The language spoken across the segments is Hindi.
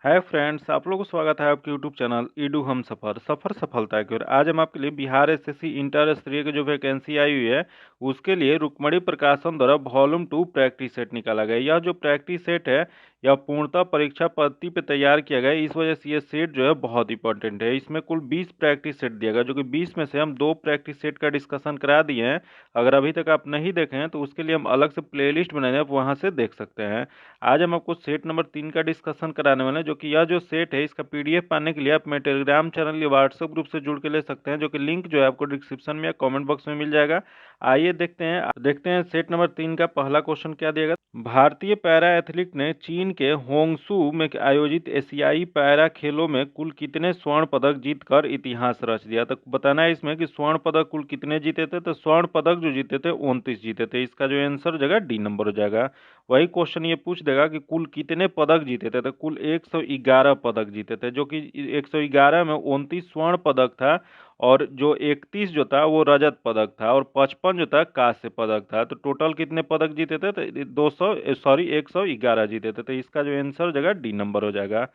हाय फ्रेंड्स, आप लोगों को स्वागत है आपके यूट्यूब चैनल ईडू हम सफ़र सफ़र सफलता की ओर। आज हम आपके लिए बिहार एसएससी इंटर स्तरीय की जो वैकेंसी आई हुई है उसके लिए रुक्मणी प्रकाशन द्वारा वॉल्यूम 2 प्रैक्टिस सेट निकाला गया है। यह जो प्रैक्टिस सेट है यह पूर्णतः परीक्षा पद्धति पे तैयार किया गया है। इस वजह से यह सेट जो है बहुत इंपॉर्टेंट है। इसमें कुल 20 प्रैक्टिस सेट दिया गया, जो कि 20 में से हम 2 प्रैक्टिस सेट का डिस्कशन करा दिए हैं। अगर अभी तक आप नहीं देखे हैं तो उसके लिए हम अलग से प्लेलिस्ट बनाए हैं, आप वहाँ से देख सकते हैं। आज हम आपको सेट नंबर 3 का डिस्कशन कराने वाले हैं, जो कि यह जो सेट है इसका पीडीएफ पाने के लिए आप मेरे टेलीग्राम चैनल या व्हाट्सएप ग्रुप से जुड़ के ले सकते हैं, जो कि लिंक जो है आपको डिस्क्रिप्शन में या कमेंट बॉक्स में मिल जाएगा। आइए देखते हैं सेट नंबर 3 का पहला क्वेश्चन क्या दिया गया। भारतीय पैरा एथलीट ने चीन के होंगसू में आयोजित एशियाई पैरा खेलों में कुल कितने स्वर्ण पदक जीतकर इतिहास रच दिया। तो बताना है इसमें कि स्वर्ण पदक कुल कितने जीते थे। तो स्वर्ण पदक जो जीते थे 29 जीते थे। इसका जो आंसर हो जाएगा डी नंबर हो जाएगा। वही क्वेश्चन ये पूछ देगा कि कुल कितने पदक जीते थे। तो कुल 111 पदक जीते थे, जो कि 111 में 29 स्वर्ण पदक था और जो 31 जो था वो रजत पदक था और 55 जो था कांस्य पदक था। तो टोटल कितने पदक जीते थे। तो 111 जीते थे। तो इसका जो आंसर हो जाएगा डी नंबर हो जाएगा।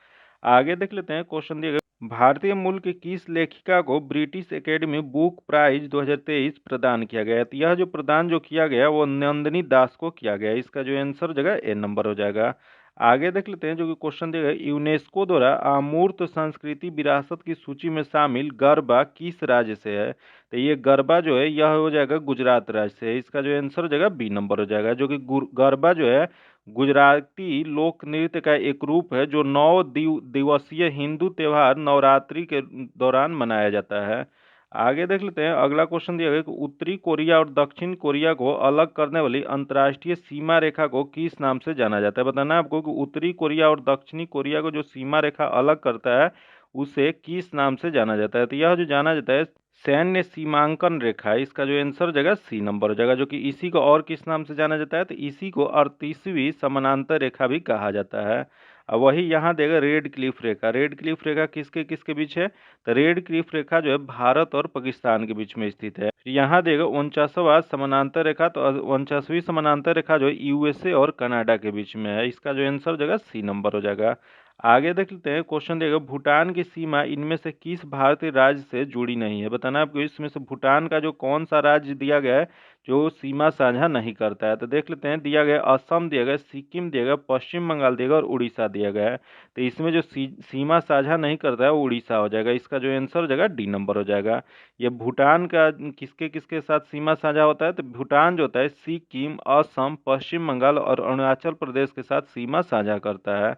आगे देख लेते हैं क्वेश्चन दिए गए। भारतीय मूल की किस लेखिका को ब्रिटिश एकेडमी बुक प्राइज 2023 प्रदान किया गया है। तो यह जो प्रदान जो किया गया वो नंदिनी दास को किया गया। इसका जो आंसर हो जाएगा ए नंबर हो जाएगा। आगे देख लेते हैं जो कि क्वेश्चन दिया गया। यूनेस्को द्वारा अमूर्त संस्कृति विरासत की सूची में शामिल गरबा किस राज्य से है। तो ये गरबा जो है यह हो जाएगा गुजरात राज्य से। इसका जो आंसर हो जाएगा बी नंबर हो जाएगा, जो कि गरबा जो है गुजराती लोक नृत्य का एक रूप है जो 9 दिवसीय हिंदू त्योहार नवरात्रि के दौरान मनाया जाता है। आगे देख लेते हैं अगला क्वेश्चन दिया गया कि उत्तरी कोरिया और दक्षिण कोरिया को अलग करने वाली अंतर्राष्ट्रीय सीमा रेखा को किस नाम से जाना जाता है। बताना है आपको कि उत्तरी कोरिया और दक्षिणी कोरिया को जो सीमा रेखा अलग करता है उसे किस नाम से जाना जाता है। तो यह जो जाना जाता है सैन्य सीमांकन रेखा है। इसका जो आंसर हो जाएगा सी नंबर हो जाएगा, जो कि इसी को और किस नाम से जाना जाता है। तो इसी को 38वीं समानांतर रेखा भी कहा जाता है। अब वही यहाँ देगा रेड क्लिफ रेखा। रेड क्लिफ रेखा किसके किसके बीच है। तो रेड क्लिफ रेखा जो है भारत और पाकिस्तान के बीच में स्थित है। यहाँ देगा 49वां समानांतर रेखा। तो 49वीं समानांतर रेखा जो है यूएसए और कनाडा के बीच में है। इसका जो आंसर हो जाएगा सी नंबर हो जाएगा। आगे देख लेते हैं क्वेश्चन देगा भूटान की सीमा इनमें से किस भारतीय राज्य से जुड़ी नहीं है। बताना आपको इसमें से भूटान का जो कौन सा राज्य दिया गया है जो सीमा साझा नहीं करता है। तो देख लेते हैं दिया गया असम दिया गया, सिक्किम दिया गया, पश्चिम बंगाल दिया गया और उड़ीसा दिया गया है। तो इसमें जो सीमा साझा नहीं करता है वो उड़ीसा हो जाएगा। इसका जो आंसर हो जाएगा डी नंबर हो जाएगा। ये भूटान का किसके किसके साथ सीमा साझा होता है। तो भूटान जो होता है सिक्किम, असम, पश्चिम बंगाल और अरुणाचल प्रदेश के साथ सीमा साझा करता है।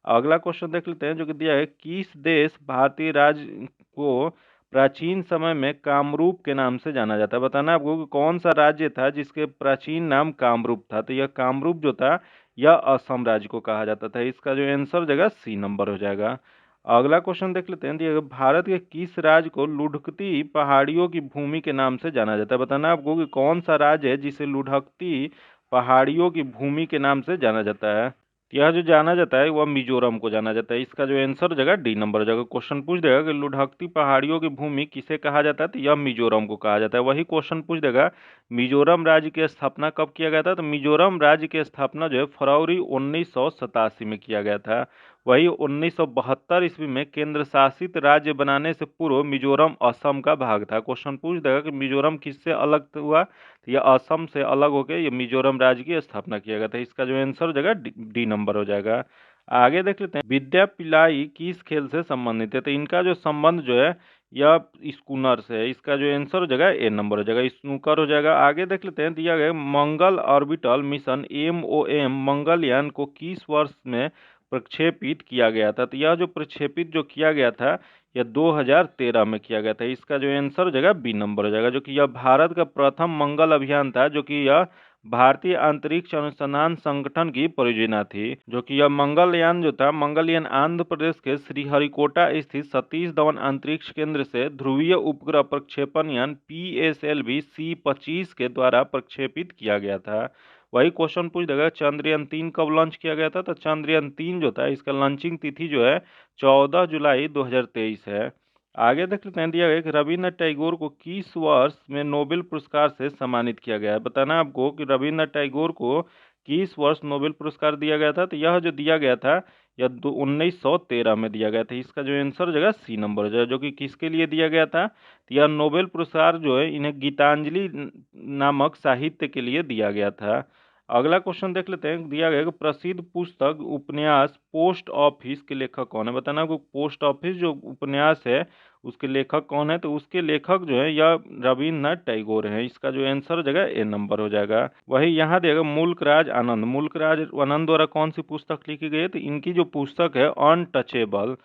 अगला क्वेश्चन देख लेते हैं जो कि दिया है किस देश भारतीय राज्य को प्राचीन समय में कामरूप के नाम से जाना जाता है। बताना है आपको कि कौन सा राज्य था जिसके प्राचीन नाम कामरूप था। तो यह कामरूप जो था यह असम राज्य को कहा जाता था। इसका जो आंसर हो जाएगा सी नंबर हो जाएगा। अगला क्वेश्चन देख लेते हैं दिया गया भारत के किस राज्य को लुढ़कती पहाड़ियों की भूमि के नाम से जाना जाता है। बताना है आपको कि कौन सा राज्य है जिसे लुढ़कती पहाड़ियों की भूमि के नाम से जाना जाता है। यह जो जाना जाता है वह मिजोरम को जाना जाता है। इसका जो आंसर हो जाएगा डी नंबर हो जाएगा। क्वेश्चन पूछ देगा कि लुढ़कती पहाड़ियों की भूमि किसे कहा जाता है। तो यह मिजोरम को कहा जाता है। वही क्वेश्चन पूछ देगा मिजोरम राज्य की स्थापना कब किया गया था। तो मिजोरम राज्य की स्थापना जो है फरवरी 1987 में किया गया था। वही 1972 ईस्वी में केंद्र शासित राज्य बनाने से पूर्व मिजोरम असम का भाग था। क्वेश्चन पूछ देगा कि मिजोरम किससे अलग हुआ। तो यह असम से अलग होकर ये मिजोरम राज्य की स्थापना किया गया था। इसका जो आंसर हो जाएगा डी नंबर हो जाएगा। आगे देख लेते हैं विद्या पिलाई किस खेल से संबंधित है। तो इनका जो संबंध जो है यह स्कूनर से है। इसका जो आंसर हो जाएगा ए नंबर हो जाएगा, स्नूकर हो जाएगा। आगे देख लेते हैं दिया गया मंगल ऑर्बिटल मिशन MOM मंगलयान को किस वर्ष में प्रक्षेपित किया गया था। तो यह जो प्रक्षेपित जो किया गया था यह 2013 में किया गया था। इसका जो आंसर हो जाएगा बी नंबर हो जाएगा, जो कि यह भारत का प्रथम मंगल अभियान था, जो कि यह भारतीय अंतरिक्ष अनुसंधान संगठन की परियोजना थी। जो कि यह मंगलयान जो था मंगलयान आंध्र प्रदेश के श्रीहरिकोटा स्थित सतीश धवन अंतरिक्ष केंद्र से ध्रुवीय उपग्रह प्रक्षेपण यान PSLV C-25 के द्वारा प्रक्षेपित किया गया था। वही क्वेश्चन पूछ देगा चंद्रयान 3 कब लॉन्च किया गया था। तो चंद्रयान 3 जो था इसका लॉन्चिंग तिथि जो है 14 जुलाई 2023 है। आगे देख लेते हैं दिया गया कि रविन्द्रनाथ टैगोर को किस वर्ष में नोबेल पुरस्कार से सम्मानित किया गया है। बताना आपको कि रविन्द्रनाथ टैगोर को किस वर्ष नोबेल पुरस्कार दिया गया था। तो यह जो दिया गया था या 1913 में दिया गया था। इसका जो आंसर हो जाएगा सी नंबर हो जाएगा, जो कि किसके लिए दिया गया था? तो यह नोबेल पुरस्कार जो है इन्हें गीतांजलि नामक साहित्य के लिए दिया गया था। अगला क्वेश्चन देख लेते हैं। दिया गया है कि प्रसिद्ध पुस्तक उपन्यास पोस्ट ऑफिस के लेखक कौन है? बताना आपको पोस्ट ऑफिस जो उपन्यास है उसके लेखक कौन है? तो उसके लेखक जो है यह रविन्द्रनाथ टैगोर हैं। इसका जो आंसर हो जाएगा ए नंबर हो जाएगा। वही यहाँ देगा मुल्कराज आनंद। मुल्कराज आनंद द्वारा कौन सी पुस्तक लिखी गई है? तो इनकी जो पुस्तक है अनटचेबल।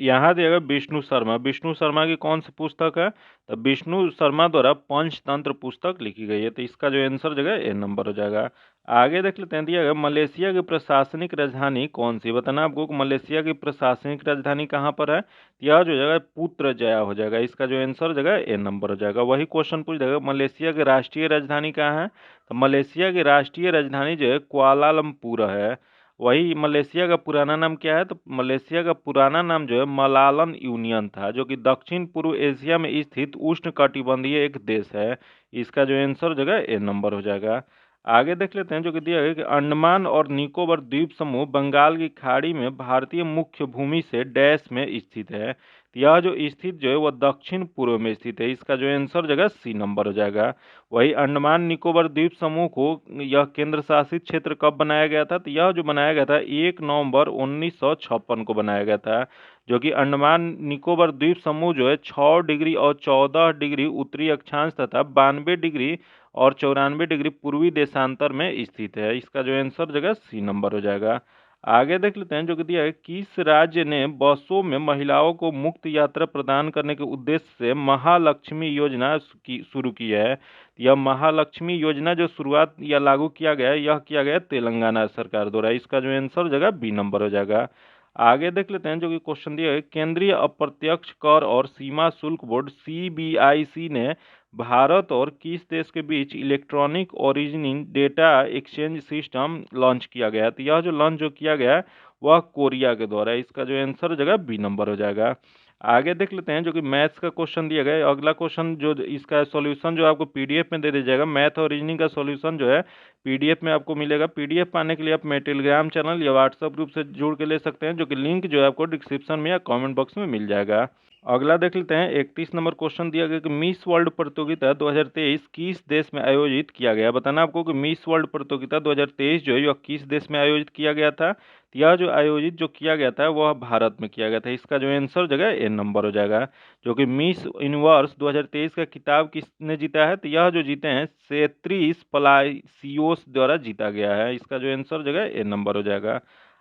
यहाँ दिएगा विष्णु शर्मा। विष्णु शर्मा की कौन सी पुस्तक है? तो विष्णु शर्मा द्वारा पंचतंत्र पुस्तक लिखी गई है। तो इसका जो आंसर जगह ए नंबर हो जाएगा। आगे देख लेते हैं। दिया गया मलेशिया की प्रशासनिक राजधानी कौन सी? बताना आपको मलेशिया की प्रशासनिक राजधानी कहाँ पर है? यह जो जगह पुत्रजया हो जाएगा। इसका जो आंसर जगह ए नंबर हो जाएगा। वही क्वेश्चन पूछ देगा मलेशिया की राष्ट्रीय राजधानी कहाँ है? तो मलेशिया की राष्ट्रीय राजधानी जो है कुआलालंपुर है। वही मलेशिया का पुराना नाम क्या है? तो मलेशिया का पुराना नाम जो है मलालन यूनियन था, जो कि दक्षिण पूर्व एशिया में स्थित उष्ण कटिबंधीय एक देश है। इसका जो आंसर जगह ए नंबर हो जाएगा। आगे देख लेते हैं। जो कि दिया है कि अंडमान और निकोबार द्वीप समूह बंगाल की खाड़ी में भारतीय मुख्य भूमि से डैश में स्थित है। तो यह जो स्थित जो है वह दक्षिण पूर्व में स्थित है। इसका जो आंसर जगह सी नंबर हो जाएगा। वही अंडमान निकोबार द्वीप समूह को यह केंद्र शासित क्षेत्र कब बनाया गया था? तो यह जो बनाया गया था 1 नवंबर 1956 को बनाया गया था। जो कि अंडमान निकोबार द्वीप समूह जो है 6 डिग्री और 14 डिग्री उत्तरी अक्षांश तथा 92 डिग्री और 94 डिग्री पूर्वी देशांतर में स्थित है। इसका जो आंसर जगह सी नंबर हो जाएगा। आगे देख लेते हैं। जो कि दिया है किस राज्य ने बसों में महिलाओं को मुक्त यात्रा प्रदान करने के उद्देश्य से महालक्ष्मी योजना की शुरू की है? यह महालक्ष्मी योजना जो शुरुआत या लागू किया गया है यह किया गया है तेलंगाना सरकार द्वारा। इसका जो आंसर जगह बी नंबर हो जाएगा। आगे देख लेते हैं। जो कि क्वेश्चन दिया है केंद्रीय अप्रत्यक्ष कर और सीमा शुल्क बोर्ड सीबीआईसी ने भारत और किस देश के बीच electronic originating data exchange system launch किया गया है? तो यह जो लॉन्च जो किया गया है वह कोरिया के द्वारा है। इसका जो आंसर हो जाएगा बी नंबर हो जाएगा। आगे देख लेते हैं। जो कि मैथ्स का क्वेश्चन दिया गया है। अगला क्वेश्चन जो इसका सॉल्यूशन जो आपको पीडीएफ में दे दिया जाएगा। मैथ और रीजनिंग का सॉल्यूशन जो है पीडीएफ में आपको मिलेगा। पीडीएफ पाने के लिए आप मेरे टेलीग्राम चैनल या व्हाट्सएप ग्रुप से जुड़ के ले सकते हैं, जो कि लिंक जो है आपको डिस्क्रिप्शन में या कमेंट बॉक्स में मिल जाएगा। अगला देख लेते हैं। 31 नंबर क्वेश्चन दिया गया कि मिस वर्ल्ड प्रतियोगिता 2023 किस देश में आयोजित किया गया? बताना आपको कि मिस वर्ल्ड प्रतियोगिता 2023 जो है यह किस देश में आयोजित किया गया था? तो यह जो आयोजित जो किया गया था वह भारत में किया गया था। इसका जो आंसर जगह ए नंबर हो जाएगा। जो कि मिस यूनिवर्स 2023 का खिताब किसने जीता है? तो यह जो जीते हैं सेत्रिस पलासियोस द्वारा जीता गया है। इसका जो आंसर जगह ए नंबर हो जाएगा।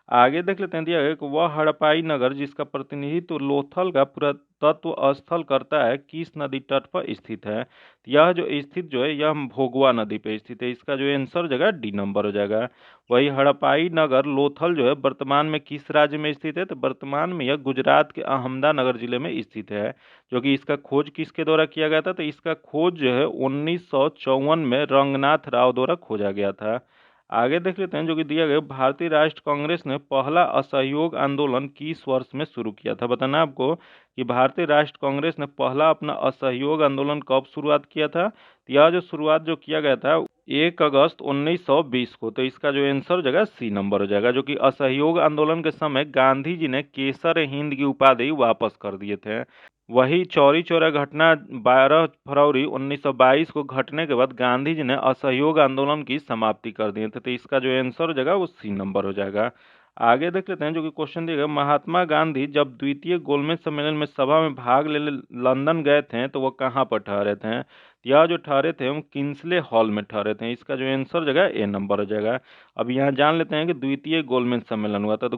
आगे देख लेते हैं। दिया गया कि वह हड़प्पाई नगर जिसका प्रतिनिधित्व लोथल का पुरातत्व स्थल करता है किस नदी तट पर स्थित है? यह जो स्थित जो है यह भोगवा नदी पर स्थित है। इसका जो आंसर जगह डी नंबर हो जाएगा। वही हड़प्पाई नगर लोथल जो है वर्तमान में किस राज्य में स्थित है? तो वर्तमान में यह गुजरात के अहमदानगर जिले में स्थित है। जो कि इसका खोज किसके द्वारा किया गया था? तो इसका खोज जो है 1954 में रंगनाथ राव द्वारा खोजा गया था। आगे देख लेते हैं। जो कि दिया गया भारतीय राष्ट्र कांग्रेस ने पहला असहयोग आंदोलन किस वर्ष में शुरू किया था? बताना आपको कि भारतीय राष्ट्र कांग्रेस ने पहला अपना असहयोग आंदोलन कब शुरुआत किया था? तो यह जो शुरुआत जो किया गया था 1 अगस्त 1920 को। तो इसका जो आंसर जगह सी नंबर हो जाएगा। जो कि असहयोग आंदोलन के समय गांधी जी ने केसर हिंद की उपाधि वापस कर दिए थे। वही चौरी चौरा घटना 12 फरवरी 1922 को घटने के बाद गांधी जी ने असहयोग आंदोलन की समाप्ति कर दी थी। तो इसका जो आंसर हो जाएगा वो सी नंबर हो जाएगा। आगे देख लेते हैं। जो कि क्वेश्चन दिया गया महात्मा गांधी जब द्वितीय गोलमेज सम्मेलन में सभा में भाग लेने लंदन गए थे तो वो कहाँ पर ठहरे थे? यह जो ठहरे थे हम किंसले हॉल में ठहरे थे। इसका जो आंसर जगह ए नंबर हो जाएगा। अब यहाँ जान लेते हैं कि द्वितीय गोलमेज सम्मेलन हुआ था तो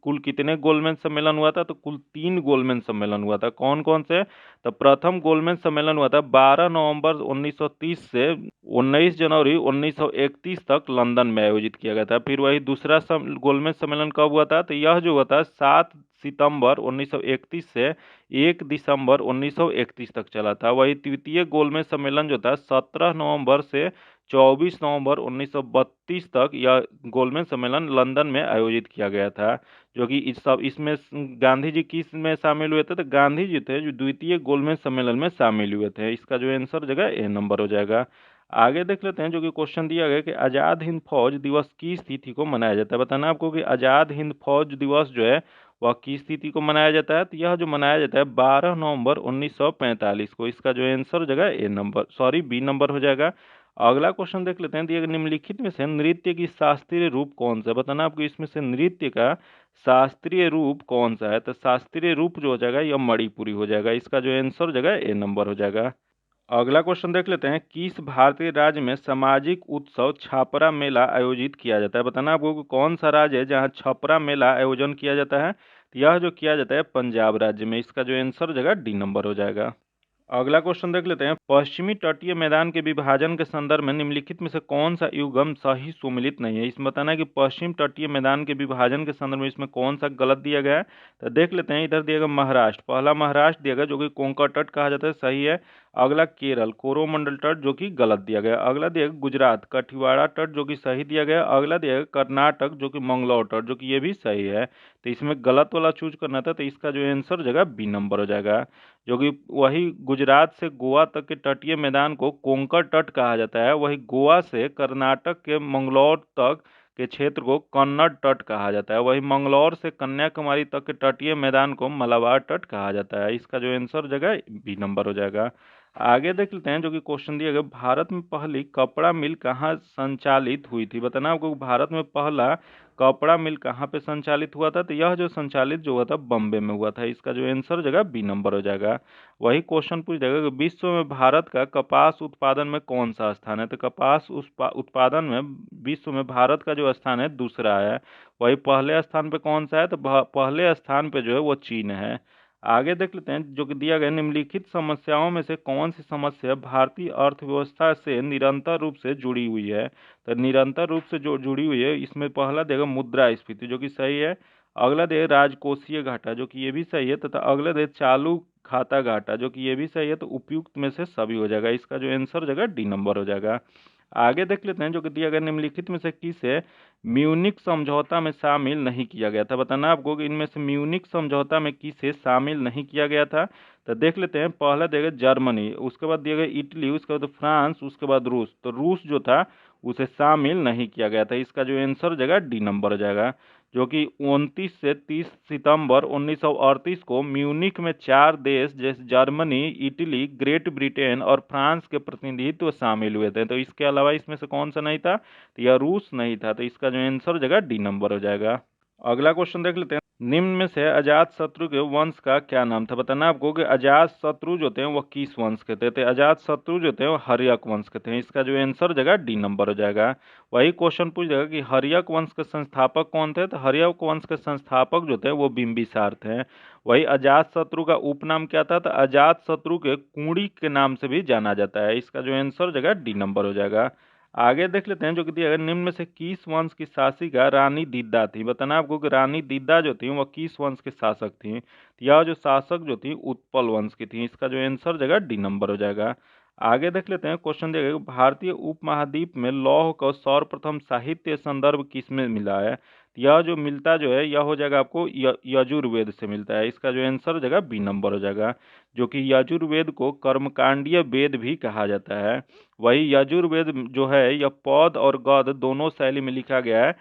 कुल कितने गोलमेज सम्मेलन हुआ था? तो कुल 3 गोलमेज सम्मेलन हुआ था। कौन कौन से? तो प्रथम गोलमेज सम्मेलन हुआ था 12 नवंबर 1930 से 19 जनवरी 1931 तक लंदन में आयोजित किया गया था। फिर वही दूसरा गोलमेज सम्मेलन कब हुआ था? तो यह जो हुआ था 7 सितंबर 1931 से 1 दिसंबर 1931 तक चला था। वही तृतीय गोलमेज सम्मेलन जो था 17 नवंबर से 24 नवंबर 1932 तक यह गोलमेज सम्मेलन लंदन में आयोजित किया गया था। जो कि इस सब इसमें गांधी जी किस में शामिल हुए थे? तो गांधी जी थे जो द्वितीय गोलमेज सम्मेलन में शामिल हुए थे। इसका जो आंसर जगह ए नंबर हो जाएगा। आगे देख लेते हैं जो कि क्वेश्चन दिया गया कि आज़ाद हिंद फौज दिवस किस तिथि को मनाया जाता है। बताना आपको कि आज़ाद हिंद फौज दिवस जो है वह किस तिथि को मनाया जाता है। तो यह जो मनाया जाता है 12 नवंबर 1945 को। इसका जो आंसर हो जाएगा बी नंबर हो जाएगा। अगला क्वेश्चन देख लेते हैं, दिया गया निम्नलिखित में से नृत्य की शास्त्रीय रूप कौन सा है। बताना आपको इसमें से नृत्य का शास्त्रीय रूप कौन सा है। तो शास्त्रीय रूप जो हो जाएगा यह मणिपुरी हो जाएगा। इसका जो आंसर हो जाएगा ए नंबर हो जाएगा। अगला क्वेश्चन देख लेते हैं, किस भारतीय राज्य में सामाजिक उत्सव छापरा मेला आयोजित किया जाता है। बताना आपको कि कौन सा राज्य है जहां छपरा मेला आयोजन किया जाता है। तो यह जो किया जाता है पंजाब राज्य में। इसका जो आंसर हो जाएगा डी नंबर हो जाएगा। अगला क्वेश्चन देख लेते हैं, पश्चिमी तटीय मैदान के विभाजन के संदर्भ में निम्नलिखित में से कौन सा युग्म सही सुमेलित नहीं है। इसमें बताना है कि पश्चिम तटीय मैदान के विभाजन के संदर्भ में इसमें कौन सा गलत दिया गया है। तो देख लेते हैं, इधर दिया गया महाराष्ट्र, पहला महाराष्ट्र दिया गया जो कि कोंकण तट कहा जाता है, सही है। अगला केरल कोरोमंडल तट जो कि गलत दिया गया। अगला दिया गया गुजरात कठिवाड़ा तट जो कि सही दिया गया। अगला दिया गया कर्नाटक जो कि मंगलौर तट जो कि ये भी सही है। तो इसमें गलत वाला चूज करना था, तो इसका जो आंसर हो जाएगा बी नंबर हो जाएगा। जो कि वही गुजरात से गोवा तक के तटीय मैदान को कोंकण तट कहा जाता है, वही गोवा से कर्नाटक के मंगलौर तक के क्षेत्र को कन्नड़ तट कहा जाता है, वही मंगलौर से कन्याकुमारी तक के तटीय मैदान को मलाबार तट कहा जाता है। इसका जो आंसर हो जाएगा बी नंबर हो जाएगा। आगे देख लेते हैं जो कि क्वेश्चन दिया गया, भारत में पहली कपड़ा मिल कहाँ संचालित हुई थी। बताना आपको भारत में पहला कपड़ा मिल कहाँ पे संचालित हुआ था। तो यह जो संचालित जो हुआ था बम्बे में हुआ था। इसका जो आंसर हो जाएगा बी नंबर हो जाएगा। वही क्वेश्चन पूछ जाएगा कि विश्व में भारत का कपास उत्पादन में कौन सा स्थान है। तो कपास उत्पादन में विश्व में भारत का जो स्थान है दूसरा है। वही पहले स्थान पे कौन सा है। तो पहले स्थान पे जो है वो चीन है। आगे देख लेते हैं जो कि दिया गया, निम्नलिखित समस्याओं में से कौन सी समस्या भारतीय अर्थव्यवस्था से निरंतर रूप से जुड़ी हुई है। तो निरंतर रूप से जो जुड़ी हुई है, इसमें पहला देगा मुद्रास्फीति जो कि सही है। अगला देगा राजकोषीय घाटा जो कि ये भी सही है, तथा अगला देगा चालू खाता घाटा जो कि ये भी सही है। तो उपयुक्त में से सभी हो जाएगा। इसका जो आंसर हो जाएगा डी नंबर हो जाएगा। आगे देख लेते हैं जो कि दिया गया, निम्नलिखित में से किसे म्यूनिक समझौता में शामिल नहीं किया गया था। बताना आपको कि इनमें से म्यूनिक समझौता में किसे शामिल नहीं किया गया था। तो देख लेते हैं, पहला दिया गया जर्मनी, उसके बाद दिया गया इटली, उसके बाद फ्रांस, उसके बाद रूस। तो रूस जो था उसे शामिल नहीं किया गया था। इसका जो आंसर हो जाएगा डी नंबर हो जाएगा। जो कि 29 से 30 सितंबर 1938 को म्यूनिक में 4 देश जैसे जर्मनी, इटली, ग्रेट ब्रिटेन और फ्रांस के प्रतिनिधित्व शामिल हुए थे। तो इसके अलावा इसमें से कौन सा नहीं था। तो यह रूस नहीं था। तो इसका जो आंसर हो जाएगा डी नंबर हो जाएगा। अगला क्वेश्चन देख लेते हैं, निम्न में से अजात शत्रु के वंश का क्या नाम था। बताना आपको कि अजात शत्रु जो थे वह किस वंश के थे। तो अजात शत्रु जो थे वो हर्यक वंश के थे। इसका जो आंसर हो जाएगा डी नंबर हो जाएगा। वही क्वेश्चन पूछ जाएगा कि हर्यक वंश के संस्थापक कौन थे। तो हर्यक वंश के संस्थापक जो थे वो बिंबिसार थे। वही अजात शत्रु का उपनाम क्या था। तो अजात शत्रु के कुंडी के नाम से भी जाना जाता है। इसका जो आंसर हो जाएगा डी नंबर हो जाएगा। आगे देख लेते हैं जो कि दिया गया, निम्न में से किस वंश की शासिका रानी दीदा थी। बताना आपको कि रानी दीदा जो थी वह किस वंश के शासक थी। तो यह जो शासक जो थी उत्पल वंश की थी। इसका जो आंसर जगह डी नंबर हो जाएगा। आगे देख लेते हैं, क्वेश्चन दिया गया, भारतीय उपमहाद्वीप में लौह का सर्वप्रथम साहित्य संदर्भ किसमें मिला है। तो यह जो मिलता जो है यह हो जाएगा आपको यजुर्वेद से मिलता है। इसका जो आंसर हो जाएगा बी नंबर हो जाएगा। जो कि यजुर्वेद को कर्मकांडीय वेद भी कहा जाता है। वही यजुर्वेद जो है यह पौध और गद्य दोनों शैली में लिखा गया है।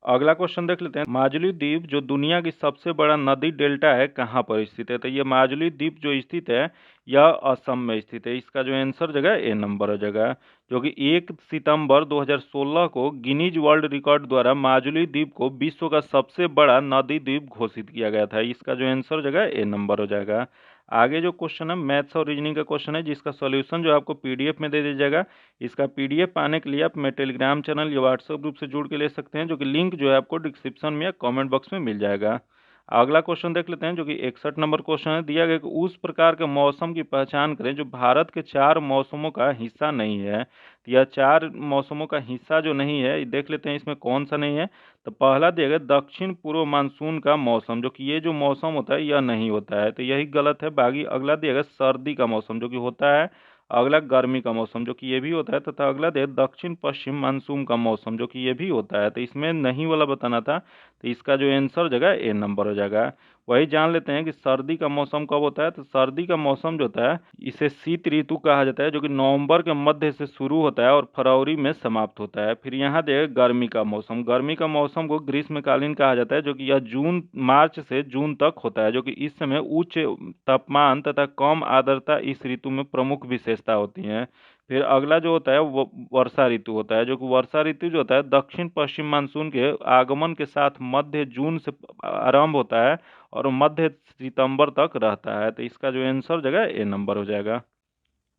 अगला क्वेश्चन देख लेते हैं, माजुली द्वीप जो दुनिया की सबसे बड़ा नदी डेल्टा है कहाँ पर स्थित है। तो ये माजुली द्वीप जो स्थित है यह असम में स्थित है। इसका जो आंसर जगह ए नंबर हो जाएगा। जो कि 1 सितंबर 2016 को गिनीज वर्ल्ड रिकॉर्ड द्वारा माजुली द्वीप को विश्व का सबसे बड़ा नदी द्वीप घोषित किया गया था। इसका जो आंसर जगह ए नंबर हो जाएगा। आगे जो क्वेश्चन है मैथ्स और रीजनिंग का क्वेश्चन है, जिसका सॉल्यूशन जो आपको पीडीएफ में दे दिया जाएगा। इसका पीडीएफ पाने के लिए आप मेरे टेलीग्राम चैनल या व्हाट्सएप ग्रुप से जुड़ के ले सकते हैं, जो कि लिंक जो है आपको डिस्क्रिप्शन में या कमेंट बॉक्स में मिल जाएगा। अगला क्वेश्चन देख लेते हैं जो कि 61 नंबर क्वेश्चन है, दिया गया कि उस प्रकार के मौसम की पहचान करें जो भारत के 4 मौसमों का हिस्सा नहीं है। तो यह 4 मौसमों का हिस्सा जो नहीं है, देख लेते हैं इसमें कौन सा नहीं है। तो पहला दिया गया दक्षिण पूर्व मानसून का मौसम, जो कि ये जो मौसम होता है यह नहीं होता है। तो यही गलत है। बाकी अगला दिया गया सर्दी का मौसम जो कि होता है। अगला गर्मी का मौसम जो कि ये भी होता है, तथा अगला दे दक्षिण पश्चिम मानसून का मौसम जो कि ये भी होता है। तो इसमें नहीं वाला बताना था। तो इसका जो आंसर हो जाएगा ए नंबर हो जाएगा। वही जान लेते हैं कि सर्दी का मौसम कब होता है। तो सर्दी का मौसम जो होता है इसे शीत ऋतु कहा जाता है, जो कि नवंबर के मध्य से शुरू होता है और फरवरी में समाप्त होता है। फिर यहाँ देखिए गर्मी का मौसम। गर्मी का मौसम को ग्रीष्मकालीन कहा जाता है, जो कि यह मार्च से जून तक होता है, जो कि इस समय उच्च तापमान तथा कम आर्द्रता इस ऋतु में प्रमुख विशेषता होती है। फिर अगला जो होता है वो वर्षा ऋतु होता है, जो कि वर्षा ऋतु जो होता है दक्षिण पश्चिम मानसून के आगमन के साथ मध्य जून से आरंभ होता है और मध्य सितंबर तक रहता है। तो इसका जो आंसर जगह ए नंबर हो जाएगा।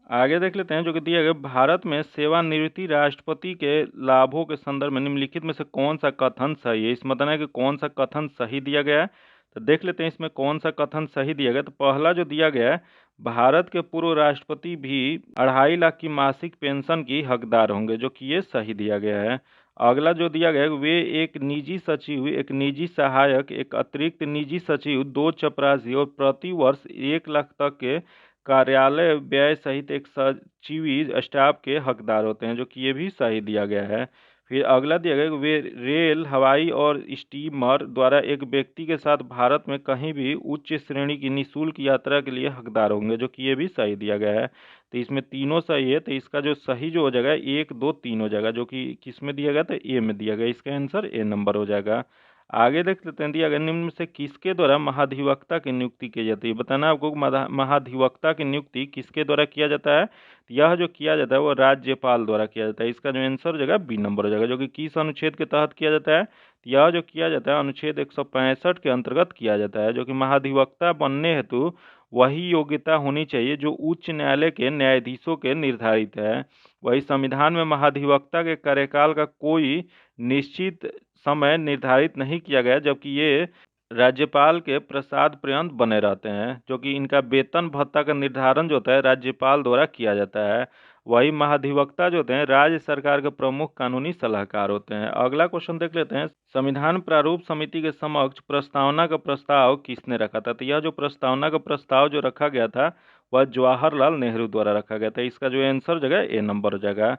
आगे देख लेते हैं जो कि दिया गया, भारत में सेवानिवृत्ति राष्ट्रपति के लाभों के संदर्भ में निम्नलिखित में से कौन सा कथन सही है। इसमें बताना है कि कौन सा कथन सही दिया गया है। तो देख लेते हैं इसमें कौन सा कथन सही दिया गया। तो पहला जो दिया गया है, भारत के पूर्व राष्ट्रपति भी 2.5 लाख की मासिक पेंशन की हकदार होंगे, जो कि ये सही दिया गया है। अगला जो दिया गया है, वे एक निजी सचिव, एक निजी सहायक, एक अतिरिक्त निजी सचिव, 2 चपरासी और प्रति वर्ष 1 लाख तक के कार्यालय व्यय सहित एक सचिवी स्टाफ के हकदार होते हैं, जो कि ये भी सही दिया गया है। फिर अगला दिया गया कि वे रेल, हवाई और स्टीमर द्वारा एक व्यक्ति के साथ भारत में कहीं भी उच्च श्रेणी की निःशुल्क यात्रा के लिए हकदार होंगे, जो कि ये भी सही दिया गया है। तो इसमें तीनों सही है, तो इसका जो सही जो हो जाएगा 1, 2, 3 हो जाएगा, जो कि किस में दिया गया, तो ए में दिया गया। इसका आंसर ए नंबर हो जाएगा। आगे देख लेते हैं, दिया गया निम्न में से किसके द्वारा महाधिवक्ता की नियुक्ति की जाती है। बताना आपको महाधिवक्ता की नियुक्ति किसके द्वारा किया जाता है। यह जो किया जाता है वो राज्यपाल द्वारा किया जाता है। इसका जो आंसर हो जाएगा बी नंबर हो जाएगा, जो कि किस अनुच्छेद के तहत किया जाता है। यह जो किया जाता है अनुच्छेद 165 के अंतर्गत किया जाता है, जो कि महाधिवक्ता बनने हेतु वही योग्यता होनी चाहिए जो उच्च न्यायालय के न्यायाधीशों के निर्धारित है। वही संविधान में महाधिवक्ता के कार्यकाल का कोई निश्चित समय निर्धारित नहीं किया गया, जबकि ये राज्यपाल के प्रसाद पर्यंत बने रहते हैं, जो कि इनका वेतन भत्ता का निर्धारण जो होता है राज्यपाल द्वारा किया जाता है। वही महाधिवक्ता जो होते हैं राज्य सरकार के प्रमुख कानूनी सलाहकार होते हैं। अगला क्वेश्चन देख लेते हैं, संविधान प्रारूप समिति के समक्ष प्रस्तावना का प्रस्ताव किसने रखा था। तो यह जो प्रस्तावना का प्रस्ताव जो रखा गया था वह जवाहरलाल नेहरू द्वारा रखा गया था। इसका जो आंसर जगह ए नंबर हो जाएगा।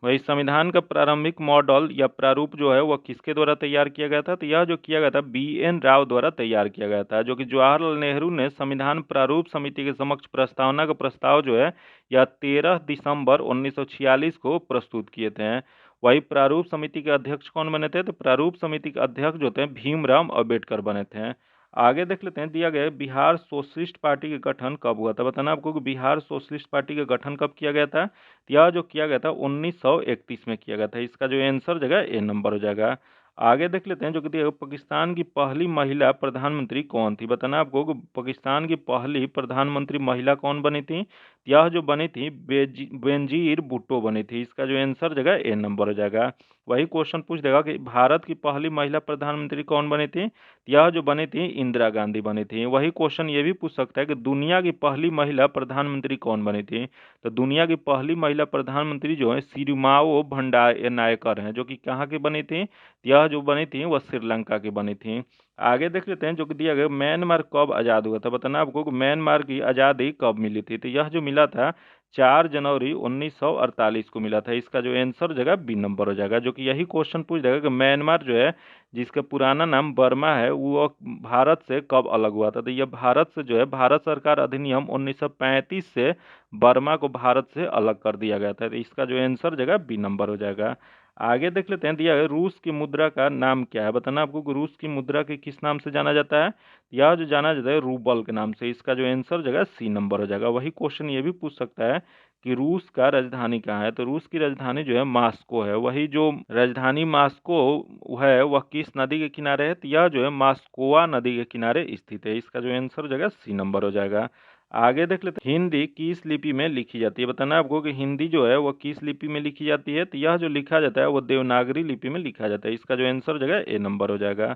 वही संविधान का प्रारंभिक मॉडल या प्रारूप जो है वह किसके द्वारा तैयार किया गया था। तो यह जो किया गया था BN राव द्वारा तैयार किया गया था, जो कि जवाहरलाल नेहरू ने संविधान प्रारूप समिति के समक्ष प्रस्तावना का प्रस्ताव जो है यह 13 दिसंबर 1946 को प्रस्तुत किए थे। वही प्रारूप समिति के अध्यक्ष कौन बने थे। तो प्रारूप समिति के अध्यक्ष जो थे भीमराव अम्बेडकर बने थे। आगे देख लेते हैं, दिया गया है, बिहार सोशलिस्ट पार्टी का गठन कब हुआ था। बताना आपको कि बिहार सोशलिस्ट पार्टी का गठन कब किया गया था। यह जो किया गया था 1931 में किया गया था। इसका जो आंसर जगह ए नंबर हो जाएगा। आगे देख लेते हैं, जो कि पाकिस्तान की पहली महिला प्रधानमंत्री कौन थी। बताना आपको कि पाकिस्तान की पहली प्रधानमंत्री महिला कौन बनी थी। यह जो बनी थी बेनजीर भुट्टो बनी थी। इसका जो आंसर जगह ए नंबर हो जाएगा। वही क्वेश्चन पूछ देगा कि भारत की पहली महिला प्रधानमंत्री कौन बनी थी। यह जो बनी थी इंदिरा गांधी बनी थी। वही क्वेश्चन ये भी पूछ सकता है कि दुनिया की पहली महिला प्रधानमंत्री कौन बनी थी। तो दुनिया की पहली महिला प्रधानमंत्री जो है सिरिमाओ भंडारनायकर हैं, जो कि कहाँ की बनी थी। यह जो बनी थी वह श्रीलंका की बनी थी। आगे देख लेते हैं, जो कि दिया गया म्यांमार कब आज़ाद हुआ था। बताना आपको कि म्यांमार की आज़ादी कब मिली थी। तो यह जो मिला था 4 जनवरी 1948 को मिला था। इसका जो आंसर जगह बी नंबर हो जाएगा, जो कि यही क्वेश्चन पूछ जाएगा कि म्यांमार जो है जिसका पुराना नाम बर्मा है वो भारत से कब अलग हुआ था। तो यह भारत से जो है भारत सरकार अधिनियम 1935 से बर्मा को भारत से अलग कर दिया गया था। तो इसका जो आंसर जगह बी नंबर हो जाएगा। आगे देख लेते हैं, दिया है रूस की मुद्रा का नाम क्या है। बताना आपको कि रूस की मुद्रा के किस नाम से जाना जाता है। यह जो जाना जाता है रूबल के नाम से। इसका जो आंसर जगह सी नंबर हो जाएगा। वही क्वेश्चन ये भी पूछ सकता है कि रूस का राजधानी कहाँ है। तो रूस की राजधानी जो है मास्को है। वही जो राजधानी मास्को है वह किस नदी के किनारे है। तो यह जो है मास्कोवा नदी के किनारे स्थित है। इसका जो आंसर जगह सी नंबर हो जाएगा। आगे देख लेते हैं, हिंदी किस लिपि में लिखी जाती है। बताना आपको कि हिंदी जो है वह किस लिपि में लिखी जाती है। तो यह जो लिखा जाता है वह देवनागरी लिपि में लिखा जाता है। इसका जो आंसर जगह ए नंबर हो जाएगा।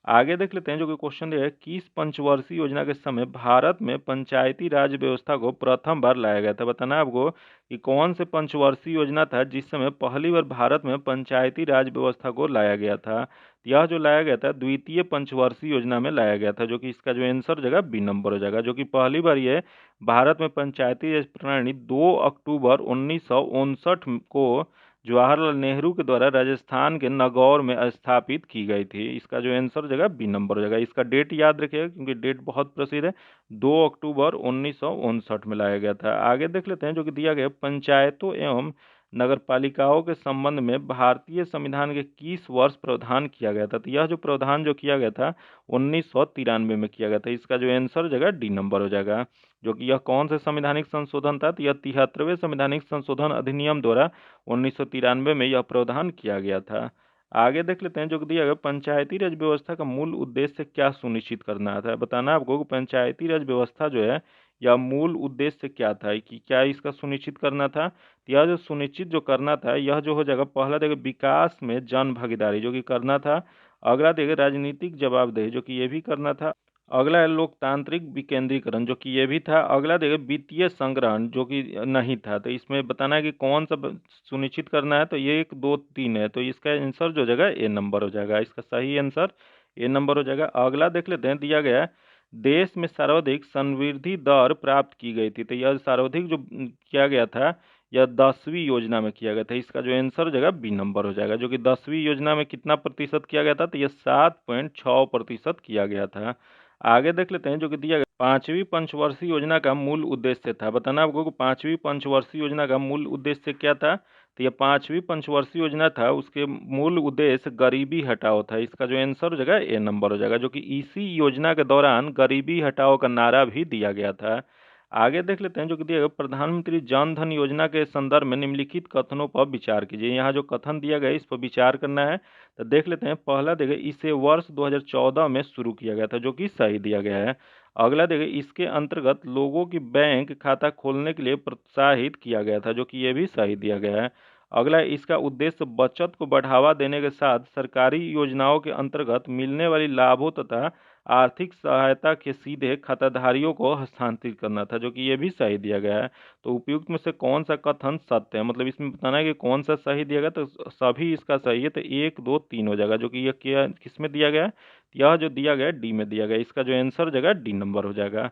आगे देख लेते हैं, जो कि क्वेश्चन है, किस पंचवर्षीय योजना के समय भारत में पंचायती राज व्यवस्था को प्रथम बार लाया गया था। बताना आपको कि कौन से पंचवर्षीय योजना था जिस समय पहली बार भारत में पंचायती राज व्यवस्था को लाया गया था। यह जो लाया गया था द्वितीय पंचवर्षीय योजना में लाया गया था, जो कि इसका जो आंसर जगह बी नंबर हो जाएगा, जो कि पहली बार ये भारत में पंचायती राज प्रणाली 2 अक्टूबर 1959 को जवाहरलाल नेहरू के द्वारा राजस्थान के नागौर में स्थापित की गई थी। इसका जो आंसर हो जाएगा बी नंबर हो जाएगा। इसका डेट याद रखिएगा क्योंकि डेट बहुत प्रसिद्ध है, 2 अक्टूबर 1959 में लाया गया था। आगे देख लेते हैं जो कि दिया गया, पंचायतों एवं नगरपालिकाओं के संबंध में भारतीय संविधान के किस वर्ष प्रावधान किया गया था। तो यह जो प्रावधान जो किया गया था 1993 में किया गया था। इसका जो आंसर हो जाएगा डी नंबर हो जाएगा। जो कि यह कौन से संवैधानिक संशोधन था, तो यह 73वें संवैधानिक संशोधन अधिनियम द्वारा 1993 में यह प्रावधान किया गया था। आगे देख लेते हैं जो कि दिया गया, पंचायती राज व्यवस्था का मूल उद्देश्य क्या सुनिश्चित करना था। बताना आपको कि पंचायती राज व्यवस्था जो है या मूल उद्देश्य क्या था, कि क्या इसका सुनिश्चित करना था। तो यह जो सुनिश्चित जो करना था, यह जो हो जाएगा, पहला देखिए विकास में जन भागीदारी जो कि करना था। अगला देखिए राजनीतिक जवाबदेही जो कि ये भी करना था। अगला है लोकतांत्रिक विकेंद्रीकरण जो कि ये भी था। अगला देखिए वित्तीय संग्रहण जो कि नहीं था। तो इसमें बताना है कि कौन सा सुनिश्चित करना है। तो ये 1 2 3 है, तो इसका आंसर जो हो जाएगा ए नंबर हो जाएगा। इसका सही आंसर ए नंबर हो जाएगा। अगला देख लेते हैं, दिया गया है देश में सर्वाधिक संवृद्धि दर प्राप्त की गई थी। तो यह सर्वाधिक जो किया गया था यह 10वीं योजना में किया गया था। इसका जो आंसर हो जाएगा बी नंबर हो जाएगा। जो कि 10वीं योजना में कितना प्रतिशत किया गया था, तो यह 7.6% किया गया था। आगे देख लेते हैं जो कि दिया गया, पांचवी पंचवर्षीय योजना का मूल उद्देश्य था। बताना आपको कि पांचवी पंचवर्षीय योजना का मूल उद्देश्य क्या था। तो यह पांचवी पंचवर्षीय योजना था, उसके मूल उद्देश्य गरीबी हटाओ था। इसका जो आंसर हो जाएगा ए नंबर हो जाएगा। जो कि इसी योजना के दौरान गरीबी हटाओ का नारा भी दिया गया था। आगे देख लेते हैं जो कि दिया गया, प्रधानमंत्री जन धन योजना के संदर्भ में निम्नलिखित कथनों पर विचार कीजिए। यहाँ जो कथन दिया गया इस पर विचार करना है। तो देख लेते हैं, पहला देखिए इसे वर्ष 2014 में शुरू किया गया था, जो कि सही दिया गया है। अगला देखिए इसके अंतर्गत लोगों की बैंक खाता खोलने के लिए प्रोत्साहित किया गया था, जो कि ये भी सही दिया गया है। अगला इसका उद्देश्य बचत को बढ़ावा देने के साथ सरकारी योजनाओं के अंतर्गत मिलने वाली लाभों तथा आर्थिक सहायता के सीधे खाताधारियों को हस्तांतरित करना था, जो कि ये भी सही दिया गया है। तो उपयुक्त में से कौन सा कथन सत्य है, मतलब इसमें बताना है कि कौन सा सही दिया गया। तो सभी इसका सही है, तो 1 2 3 हो जाएगा। जो कि यह क्या किस में दिया गया है, यह जो दिया गया है डी में दिया गया। इसका जो आंसर हो जाएगा डी नंबर हो जाएगा।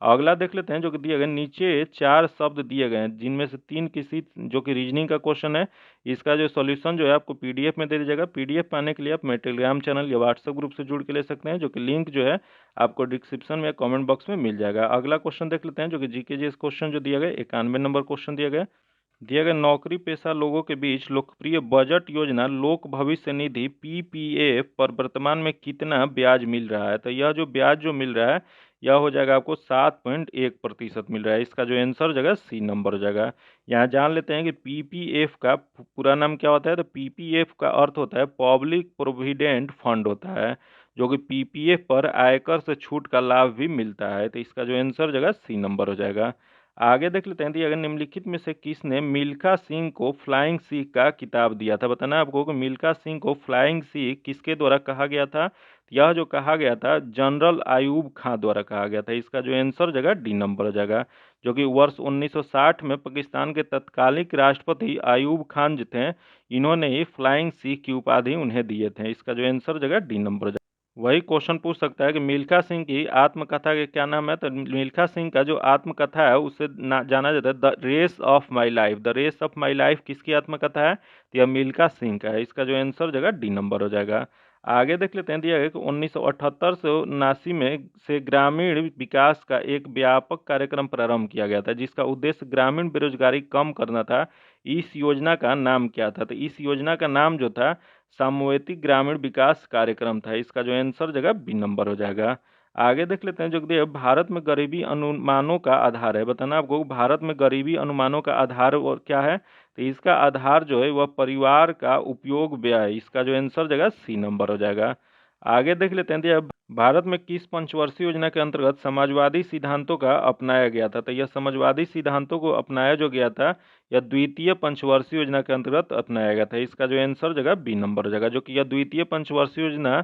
अगला देख लेते हैं जो कि दिया गया, नीचे 4 शब्द दिए गए हैं जिनमें से 3 किसी जो कि रीजनिंग का क्वेश्चन है। इसका जो सॉल्यूशन जो है आपको पीडीएफ में दे दिया जाएगा। पीडीएफ पाने के लिए आप मेरे टेलीग्राम चैनल या व्हाट्सएप ग्रुप से जुड़ के ले सकते हैं, जो कि लिंक जो है आपको डिस्क्रिप्शन में या कमेंट बॉक्स में मिल जाएगा। अगला क्वेश्चन देख लेते हैं जो कि जीके जी क्वेश्चन जो दिया गया 91 नंबर क्वेश्चन दिया गया, नौकरी पेशा लोगों के बीच लोकप्रिय बजट योजना लोक भविष्य निधि पीपीएफ पर वर्तमान में कितना ब्याज मिल रहा है। तो यह जो ब्याज जो मिल रहा है यह हो जाएगा आपको 7.1% मिल रहा है। इसका जो आंसर हो जाएगा सी नंबर हो जाएगा। यहाँ जान लेते हैं कि पीपीएफ का पूरा नाम क्या होता है। तो पीपीएफ का अर्थ होता है पब्लिक प्रोविडेंट फंड होता है, जो कि पीपीएफ पर आयकर से छूट का लाभ भी मिलता है। तो इसका जो आंसर हो जाएगा सी नंबर हो जाएगा। आगे देख लेते हैं, अगर निम्नलिखित में से किसने मिल्खा सिंह को फ्लाइंग सिख का किताब दिया था। बताना आपको कि मिल्खा सिंह को फ्लाइंग सिख किसके द्वारा कहा गया था। यह जो कहा गया था जनरल आयूब खां द्वारा कहा गया था। इसका जो आंसर हो जाएगा डी नंबर हो जाएगा। जो कि वर्ष 1960 में पाकिस्तान के तत्कालिक राष्ट्रपति आयूब खान जो थे, इन्होंने ही फ्लाइंग सिख की उपाधि उन्हें दिए थे। इसका जो आंसर हो जाएगा डी नंबर हो जाएगा। वही क्वेश्चन पूछ सकता है कि मिल्खा सिंह की आत्मकथा के क्या नाम है। तो मिल्खा सिंह का जो आत्मकथा है उसे जाना जाता है the race of my life. The race of my life किसकी आत्मकथा है, तो यह मिल्खा सिंह का है। इसका जो आंसर हो जाएगा डी नंबर हो जाएगा। आगे देख लेते हैं, दिया गया कि 1978 से 79 में से ग्रामीण विकास का एक व्यापक कार्यक्रम प्रारंभ किया गया था, जिसका उद्देश्य ग्रामीण बेरोजगारी कम करना था। इस योजना का नाम क्या था। तो इस योजना का नाम जो था सामूहिक ग्रामीण विकास कार्यक्रम था। इसका जो आंसर जगह बी नंबर हो जाएगा। आगे देख लेते हैं जो कि भारत में गरीबी अनुमानों का आधार है। बताना आपको भारत में गरीबी अनुमानों का आधार और क्या है। तो इसका आधार जो है वह परिवार का उपयोग व्यय। इसका जो आंसर जगह सी नंबर हो जाएगा। आगे देख लेते हैं, भारत में किस पंचवर्षीय योजना के अंतर्गत समाजवादी सिद्धांतों का अपनाया गया था। तो यह समाजवादी सिद्धांतों को अपनाया जो गया था यह द्वितीय पंचवर्षीय योजना के अंतर्गत अपनाया गया था। इसका जो आंसर जगह बी नंबर हो जाएगा। जो कि यह द्वितीय पंचवर्षीय योजना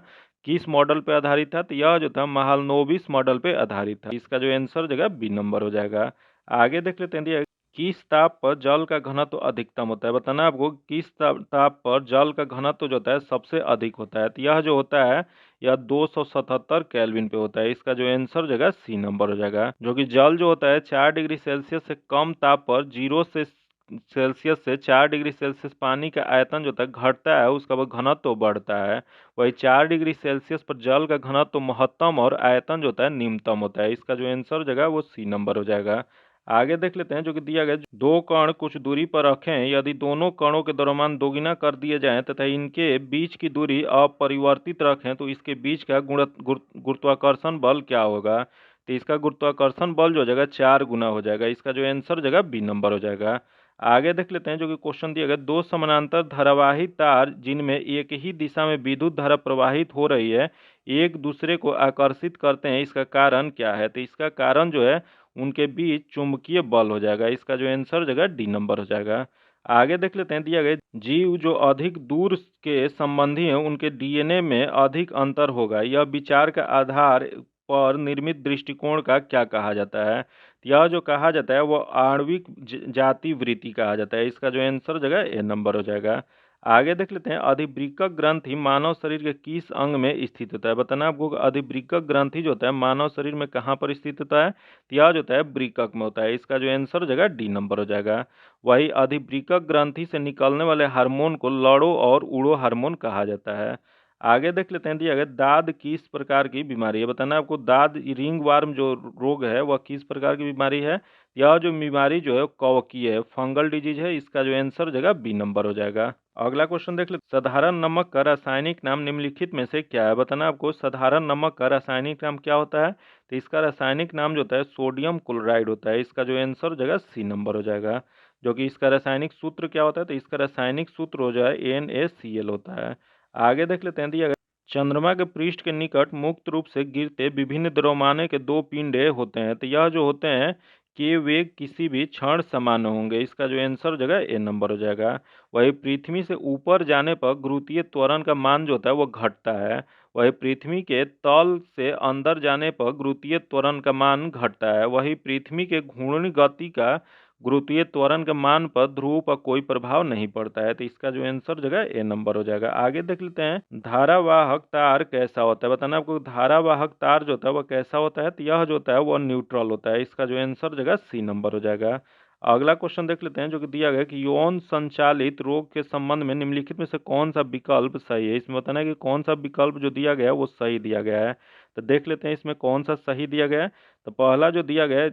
किस मॉडल पर आधारित था। तो यह जो था महालनोबिस मॉडल पर आधारित था। इसका जो आंसर जगह बी नंबर हो जाएगा। आगे देख लेते हैं, किस ताप पर जल का घनत्व अधिकतम होता है। बताना आपको किस ताप पर जल का घनत्व जो होता है सबसे अधिक होता है। तो यह जो होता है यह 277 केल्विन पे होता है। इसका जो आंसर हो जाएगा सी नंबर हो जाएगा। जो कि जल जो होता है 4 डिग्री सेल्सियस से कम ताप पर 0 से सेल्सियस से 4 डिग्री सेल्सियस पानी का आयतन जो होता है घटता है, उसका वह घनत्व बढ़ता है। वही 4 डिग्री सेल्सियस पर जल का घनत्व महत्तम और आयतन जो होता है निम्नतम होता है। इसका जो आंसर हो जाएगा वो सी नंबर हो जाएगा। आगे देख लेते हैं जो कि दिया गया, दो कण कुछ दूरी पर रखें, यदि दोनों कणों के द्रव्यमान दोगुना कर दिए जाएं तथा इनके बीच की दूरी अपरिवर्तित रखें तो इसके बीच का गुरुत्वाकर्षण बल क्या होगा। तो इसका गुरुत्वाकर्षण बल जो हो जाएगा 4 गुना हो जाएगा। इसका जो आंसर हो जाएगा बी नंबर हो जाएगा। आगे देख लेते हैं जो कि क्वेश्चन दिया गया, दो समानांतर धारावाही तार जिनमें एक ही दिशा में विद्युत धारा प्रवाहित हो रही है एक दूसरे को आकर्षित करते हैं, इसका कारण क्या है। तो इसका कारण जो है उनके बीच चुंबकीय बल हो जाएगा। इसका जो आंसर हो जाएगा डी नंबर हो जाएगा। आगे देख लेते हैं, दिया गया जीव जो अधिक दूर के संबंधी हैं उनके डीएनए में अधिक अंतर होगा, यह विचार का आधार पर निर्मित दृष्टिकोण का क्या कहा जाता है। यह जो कहा जाता है वह आणविक जाति वृत्ति कहा जाता है। इसका जो आंसर हो जाएगा ए नंबर हो जाएगा। आगे देख लेते हैं, अधिवृक्क ग्रंथि मानव शरीर के किस अंग में स्थित होता है। बताना आपको अधिवृक्क ग्रंथि जो होता है मानव शरीर में कहाँ पर स्थित होता है। यह जो होता है वृक्क में होता है। इसका जो आंसर हो जाएगा डी नंबर हो जाएगा। वही अधिवृक्क ग्रंथि से निकलने वाले हार्मोन को लड़ो और उड़ो हार्मोन कहा जाता है। आगे देख लेते हैं, दिया गया दाद किस प्रकार की बीमारी है। बताना आपको दाद रिंग वार्म जो रोग है वह किस प्रकार की बीमारी है। यह जो बीमारी जो है कवकीय है, फंगल डिजीज है। इसका जो आंसर हो जाएगा बी नंबर हो जाएगा। अगला क्वेश्चन देख लेते, साधारण नमक का रासायनिक नाम निम्नलिखित में से क्या है। बताना आपको साधारण नमक का रासायनिक नाम क्या होता है। तो इसका रासायनिक नाम जो होता है सोडियम क्लोराइड होता है। इसका जो आंसर हो जाएगा सी नंबर हो जाएगा। जो कि इसका रासायनिक सूत्र क्या होता है, तो इसका रासायनिक सूत्र हो जाए NaCl होता है। आगे देख लेते हैं, दिया गया चंद्रमा के पृष्ठ के निकट मुक्त रूप से गिरते विभिन्न द्रव्यमानों के दो पिंडे होते हैं। तो यह जो होते हैं कि वे किसी भी क्षण समान होंगे। इसका जो आंसर हो जाएगा ए नंबर हो जाएगा। वही पृथ्वी से ऊपर जाने पर गुरुत्वीय त्वरण का मान जो होता है वो घटता है। वही पृथ्वी के तल से अंदर जाने पर गुरुत्वीय त्वरण का मान घटता है। वही पृथ्वी के घूर्णी गति का गुरुत्वीय त्वरण के मान पर ध्रुव पर कोई प्रभाव नहीं पड़ता है। तो इसका जो आंसर जगह ए नंबर हो जाएगा। आगे देख लेते हैं, धारावाहक तार कैसा होता है। बताना आपको धारावाहक तार जो होता है वह कैसा होता है। तो यह जो होता है वह न्यूट्रल होता है। इसका जो आंसर जगह सी नंबर हो जाएगा। अगला क्वेश्चन देख लेते हैं जो कि दिया गया कि यौन संचालित रोग के संबंध में निम्नलिखित में से कौन सा विकल्प सही है। इसमें बताना है कि कौन सा विकल्प जो दिया गया है वो सही दिया गया है। तो देख लेते हैं इसमें कौन सा सही दिया गया है। तो पहला जो दिया गया है,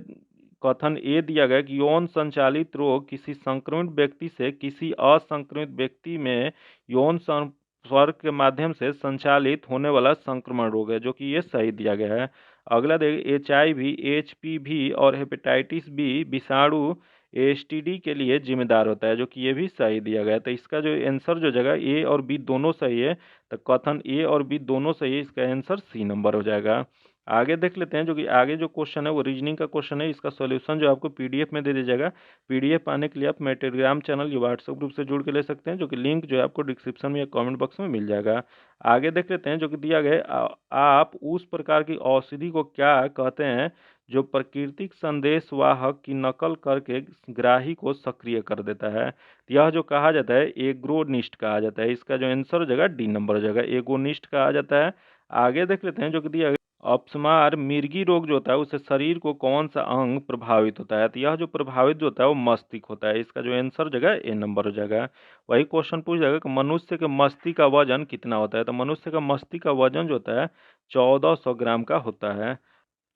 कथन ए दिया गया कि यौन संचालित रोग किसी संक्रमित व्यक्ति से किसी असंक्रमित व्यक्ति में यौन संपर्क के माध्यम से संचालित होने वाला संक्रमण रोग है, जो कि ये सही दिया गया है। अगला देखिए, HIV, HPV और हेपेटाइटिस बी विषाणु STD के लिए जिम्मेदार होता है, जो कि ये भी सही दिया गया है। तो इसका जो आंसर जो जगह ए और बी दोनों सही है, तो कथन ए और बी दोनों सही है। इसका आंसर सी नंबर हो जाएगा। आगे देख लेते हैं, जो कि आगे जो क्वेश्चन है वो रीजनिंग का क्वेश्चन है। इसका सॉल्यूशन जो आपको PDF में दे दिया जाएगा। PDF पाने के लिए आप मेरे टेलीग्राम चैनल या व्हाट्सएप ग्रुप से जुड़ के ले सकते हैं, जो कि लिंक जो है आपको डिस्क्रिप्शन में या कमेंट बॉक्स में मिल जाएगा। आगे देख लेते हैं, जो कि दिया गया है, आप उस प्रकार की औषधि को क्या कहते हैं जो प्राकृतिक संदेशवाहक की नकल करके ग्राही को सक्रिय कर देता है। यह जो कहा जाता है एग्रोनिस्ट कहा जाता है। इसका जो आंसर हो जाएगा डी नंबर हो जाएगा, एगोनिस्ट कहा जाता है। आगे देख लेते हैं, जो कि दिया गया अपस्मार मिर्गी रोग जो होता है उससे शरीर को कौन सा अंग प्रभावित होता है। तो यह जो प्रभावित जो होता है वो मस्तिष्क होता है। इसका जो आंसर जगह ए नंबर हो जाएगा। वही क्वेश्चन पूछ जाएगा कि मनुष्य के मस्तिष्क का वजन कितना होता है। तो मनुष्य का मस्तिष्क का वजन जो होता है 1400 ग्राम का होता है।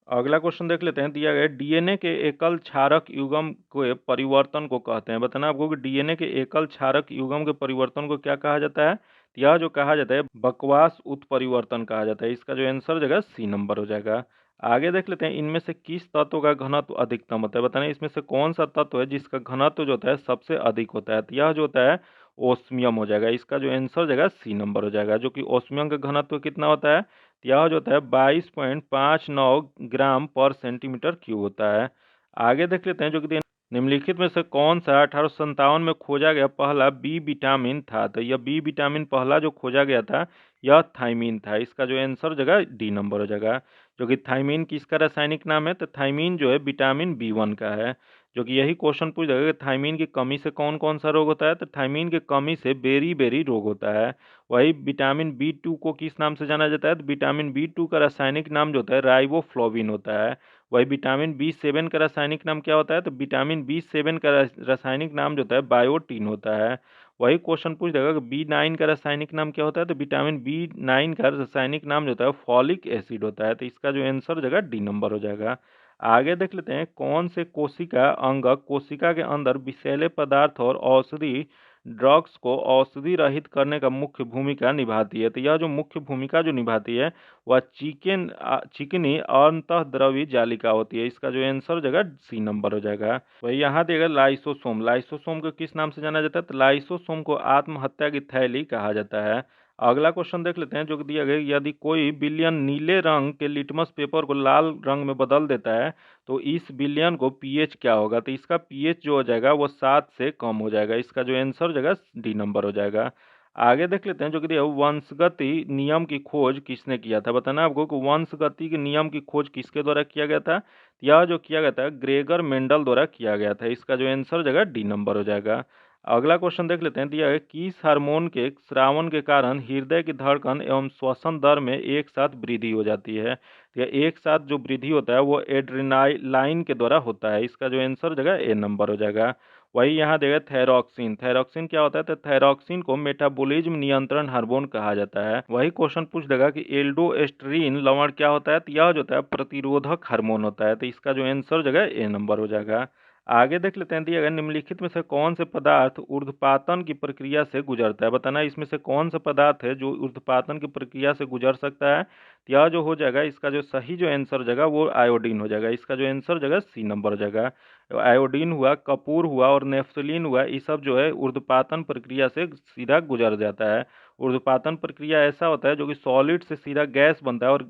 अगला क्वेश्चन देख लेते हैं, दिया गया DNA के एकल क्षारक युग्म के परिवर्तन को कहते हैं। बताना आपको कि DNA के एकल क्षारक युग्म के परिवर्तन को क्या कहा जाता है। तो यह जो कहा जाता है बकवास उत्परिवर्तन कहा जाता है। इसका जो आंसर जगह सी नंबर हो जाएगा। आगे देख लेते हैं, इनमें से किस तत्व का घनत्व अधिकतम होता है। बताना इसमें से कौन सा तत्व है जिसका घनत्व जो होता है सबसे अधिक होता है। तो यह जो होता है ओस्मियम हो जाएगा। इसका जो आंसर जगह सी नंबर हो जाएगा, जो कि ओस्मियम का घनत्व कितना होता है। यह जो होता है 22.59 ग्राम पर सेंटीमीटर क्यूब होता है। आगे देख लेते हैं, जो कि निम्नलिखित में से कौन सा 1857 में खोजा गया पहला बी विटामिन था। तो यह बी विटामिन पहला जो खोजा गया था यह थाइमीन था। इसका जो आंसर जगह डी नंबर हो जाएगा। जो कि थाइमीन किसका रासायनिक नाम है। तो थाइमीन जो है विटामिन B1 का है। जो कि यही क्वेश्चन पूछ जाएगा कि थाइमीन की कमी से कौन कौन सा रोग होता है। तो थाइमीन की कमी से बेरी बेरी रोग होता है। वही विटामिन B2 को किस नाम से जाना जाता है। तो विटामिन B2 का रासायनिक नाम जो होता है राइबोफ्लोविन होता है। वही विटामिन बी 7 का रासायनिक नाम क्या होता है? तो विटामिन बी 7 का रासायनिक नाम जो होता है बायोटीन होता है। वही क्वेश्चन पूछ देगा कि बी 9 का रासायनिक नाम क्या होता है? तो विटामिन बी 9 का रासायनिक नाम जो होता है फॉलिक एसिड होता है। तो इसका जो आंसर हो जाएगा डी नंबर हो जाएगा। आगे देख लेते हैं, कौन से कोशिका अंगक कोशिका के अंदर विषैले पदार्थ और औषधि ड्रग्स को औषधि रहित करने का मुख्य भूमिका निभाती है? तो यह जो मुख्य भूमिका जो निभाती है वह चिकनी अंतःद्रवी जालिका होती है। इसका जो आंसर हो जाएगा सी नंबर हो जाएगा। वही यहाँ देगा लाइसोसोम। लाइसोसोम को किस नाम से जाना जाता है? तो लाइसोसोम को आत्महत्या की थैली कहा जाता है। अगला क्वेश्चन देख लेते हैं जो कि दिया गया, यदि कोई बिलियन नीले रंग के लिटमस पेपर को लाल रंग में बदल देता है तो इस बिलियन को पीएच क्या होगा? तो इसका पीएच जो हो जाएगा वो 7 से कम हो जाएगा। इसका जो आंसर हो जाएगा डी नंबर हो जाएगा। आगे देख लेते हैं जो कि दिया वंशगति नियम की खोज किसने किया था? बताना आपको कि वंशगति के नियम की खोज किसके द्वारा किया गया था? यह जो किया गया था ग्रेगर मेंडल द्वारा किया गया था। इसका जो आंसर हो जाएगा डी नंबर हो जाएगा। अगला क्वेश्चन देख लेते हैं, दिया है किस हार्मोन के स्रावन के कारण हृदय की धड़कन एवं श्वसन दर में एक साथ वृद्धि हो जाती है? तो यह एक साथ जो वृद्धि होता है वो एड्रेनालाइन के द्वारा होता है। इसका जो आंसर हो जाएगा ए नंबर हो जाएगा। वही यहाँ देगा थायरॉक्सिन। थायरॉक्सिन क्या होता है? तो थायरॉक्सिन को मेटाबॉलिज्म नियंत्रण हार्मोन कहा जाता है। वही क्वेश्चन पूछ देगा कि एल्डोस्टेरिन लवण क्या होता है? तो यह जो होता है प्रतिरोधक हार्मोन होता है। तो इसका जो आंसर हो जाएगा ए नंबर हो जाएगा। आगे देख लेते हैं, दिया गया निम्नलिखित में से कौन से पदार्थ ऊर्ध्वपातन की प्रक्रिया से गुजरता है? बताना इसमें से कौन सा पदार्थ है जो ऊर्ध्वपातन की प्रक्रिया से गुजर सकता है? तो यह जो हो जाएगा, इसका जो सही जो आंसर हो जाएगा वो आयोडीन हो जाएगा। इसका जो आंसर हो जाएगा सी नंबर हो जाएगा। आयोडीन हुआ, कपूर हुआ और नेफ्थलीन हुआ, ये सब जो है ऊर्ध्वपातन प्रक्रिया से सीधा गुजर जाता है। ऊर्ध्वपातन प्रक्रिया ऐसा होता है जो कि सॉलिड से सीधा गैस बनता है और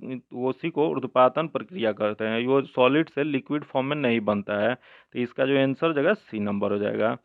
उसी को ऊर्ध्वपातन प्रक्रिया कहते हैं। वो सॉलिड से लिक्विड फॉर्म में नहीं बनता है। तो इसका जो आंसर हो जाएगा सी नंबर हो जाएगा।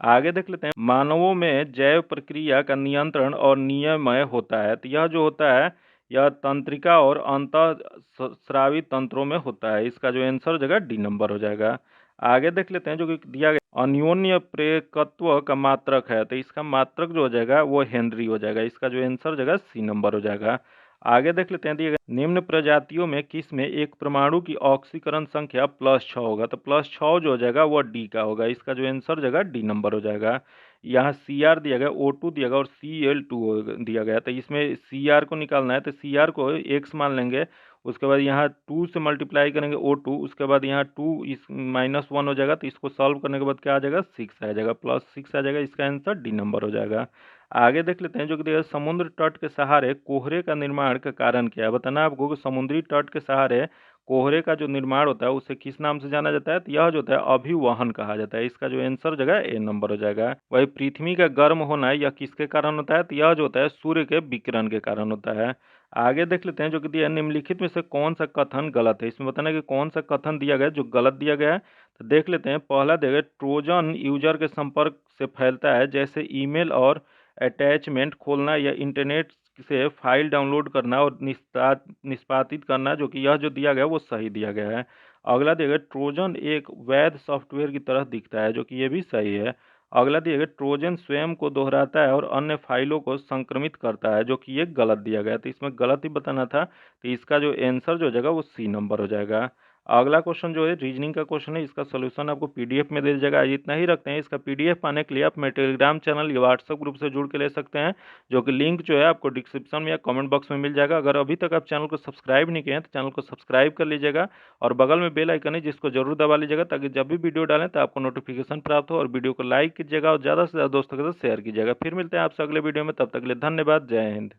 आगे देख लेते हैं, मानवों में जैव प्रक्रिया का नियंत्रण और नियमय होता है। तो यह जो होता है यह तंत्रिका और अंतःस्रावी तंत्रों में होता है। इसका जो आंसर हो जाएगा डी नंबर हो जाएगा। आगे देख लेते हैं जो कि दिया गया अन्योन्य प्रेरकत्व का मात्रक है। तो इसका मात्रक जो हो जाएगा वो हेनरी हो जाएगा। इसका जो आंसर हो जाएगा सी नंबर हो जाएगा। आगे देख लेते हैं, दिए गए निम्न प्रजातियों में किस में एक परमाणु की ऑक्सीकरण संख्या +6 होगा? तो +6 जो हो जाएगा वो डी का होगा। इसका जो आंसर हो जाएगा डी नंबर हो जाएगा। यहाँ Cr दिया गया, O2 दिया गया और Cl2 दिया गया। तो इसमें Cr को निकालना है तो Cr को x मान लेंगे, उसके बाद यहाँ 2 से मल्टीप्लाई करेंगे O2, उसके बाद यहाँ 2 इस -1 हो जाएगा। तो इसको सॉल्व करने के बाद क्या आ जाएगा? 6 आ जाएगा, +6 आ जाएगा। इसका आंसर डी नंबर हो जाएगा। आगे देख लेते हैं जो कि दिया समुद्र तट के सहारे कोहरे का निर्माण का कारण क्या है? बताना आपको कि समुद्री तट के सहारे कोहरे का जो निर्माण होता है उसे किस नाम से जाना जाता है? तो यह जो होता है अभिवहन कहा जाता है। इसका जो आंसर जगह ए नंबर हो जाएगा। वही पृथ्वी का गर्म होना यह किसके कारण होता है? तो यह जो होता है सूर्य के विकिरण के कारण होता है। आगे देख लेते हैं जो कि दिया निम्नलिखित में से कौन सा कथन गलत है? इसमें बताना कि कौन सा कथन दिया गया जो गलत दिया गया है। तो देख लेते हैं, पहला दिया गया ट्रोजन यूजर के संपर्क से फैलता है, जैसे ईमेल और अटैचमेंट खोलना या इंटरनेट से फाइल डाउनलोड करना और निष्पादित करना, जो कि यह जो दिया गया वो सही दिया गया है। अगला दिया गया ट्रोजन एक वैध सॉफ्टवेयर की तरह दिखता है, जो कि ये भी सही है। अगला दिया गया ट्रोजन स्वयं को दोहराता है और अन्य फाइलों को संक्रमित करता है, जो कि ये गलत दिया गया। तो इसमें गलत ही बताना था। तो इसका जो आंसर जो हो जाएगा वो सी नंबर हो जाएगा। अगला क्वेश्चन जो है रीजनिंग का क्वेश्चन है, इसका सोल्यूशन आपको पीडीएफ में दे दिया जाएगा। इतना ही रखते हैं। इसका पीडीएफ पाने के लिए आप मेरे टेलीग्राम चैनल या व्हाट्सएप ग्रुप से जुड़ के ले सकते हैं, जो कि लिंक जो है आपको डिस्क्रिप्शन में या कमेंट बॉक्स में मिल जाएगा। अगर अभी तक आप चैनल को सब्सक्राइब नहीं किए हैं तो चैनल को सब्सक्राइब कर लीजिएगा और बगल में बेल आइकन है जिसको जरूर दबा लीजिएगा, ताकि जब भी वीडियो डालें तो आपको नोटिफिकेशन प्राप्त हो। और वीडियो को लाइक कीजिएगा और ज़्यादा से ज़्यादा दोस्तों के साथ शेयर कीजिएगा। फिर मिलते हैं आपसे अगले वीडियो में, तब तक के लिए धन्यवाद। जय हिंद।